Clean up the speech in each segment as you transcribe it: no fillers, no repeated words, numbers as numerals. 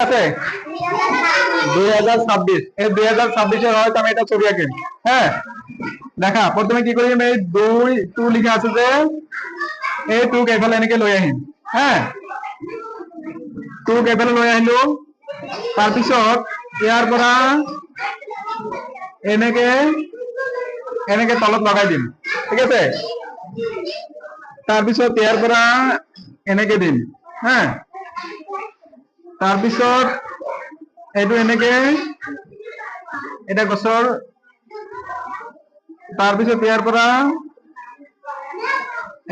আছে 2026 এই 2026 হয়তো আমি এটা ছবি আঁকি। হ্যাঁ দেখা প্রথমে কি করি এই 2 লিখা আছে যে এই 2 এফালে এনেকে লৈ আহিম। হ্যাঁ 2 এফালে লৈ আহিলো তাৰপিছত ইয়াৰ পৰা এনেকে এনেকে তলত লগাই দিম। ঠিক আছে তাৰপিছত ইয়াৰ পৰা এনেকে দিম। হ্যাঁ তাৰপিছত এইটো এনেকে এটা গছৰ তাৰপিছত ইয়াৰ পৰা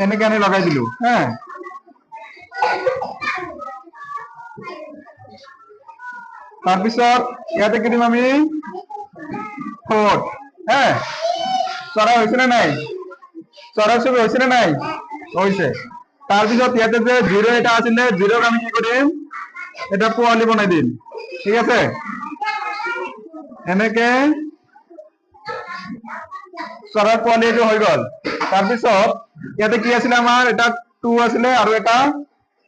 এনেকে আনি লগাই দিলো। হ্যাঁ তাৰপিছত ইয়াতে কি দিম আমি ফোর। হ্যাঁ চড়া হয়েছে না নাই চড়ার ছবি হয়েছে না নাই হয়েছে। তাৰপিছত ইয়াতে যে 0 এটা আছিলে 0 আমি কি কৰিম এটা পোৱালি বনাই দিম। ঠিক আছে এনেকে চড়াৰ পোৱালি এইটো হৈ গল। তাৰপিছত ইয়াতে কি আছিলে আমাৰ এটা 2 আছিলে আৰু এটা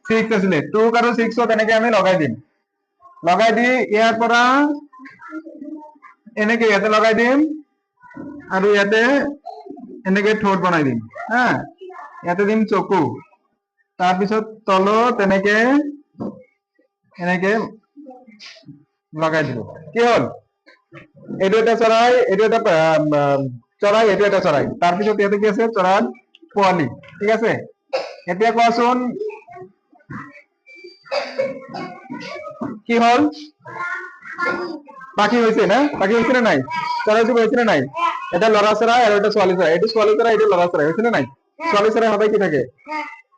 6 আছিলে 2 আৰু 6 এনেকে আমি লগাই দিম। লগাই দি ইয়াৰ পৰা এনেকে ইয়াতে লগাই দিম আৰু ইয়াতে এনেকে ঠোঁট বনাই দিম। হ্যাঁ ইয়াতে দিম চকু তাৰপিছত তলত এনেকে এনেকে লগাই দিব। কি হল এইটো এটা চৰাই এইটো এটা চৰাই এইটো এটা চৰাই। তাৰপিছত ইয়াতে কি আছে চৰাইৰ পোৱালি। ঠিক আছে এতিয়া কোৱাচোন কি হল পাখি হয়েছে না পাখি হয়েছে না নাই চড়াই ছবি হয়েছে না নাই এটা লড়া চড়াই আর এটা ছোৱালী চড়াই এইটো ছোৱালী চড়াই এইটো লড়া চড়াই হয়েছে না নাই ছোৱালী চড়াই সদায় কি থাকে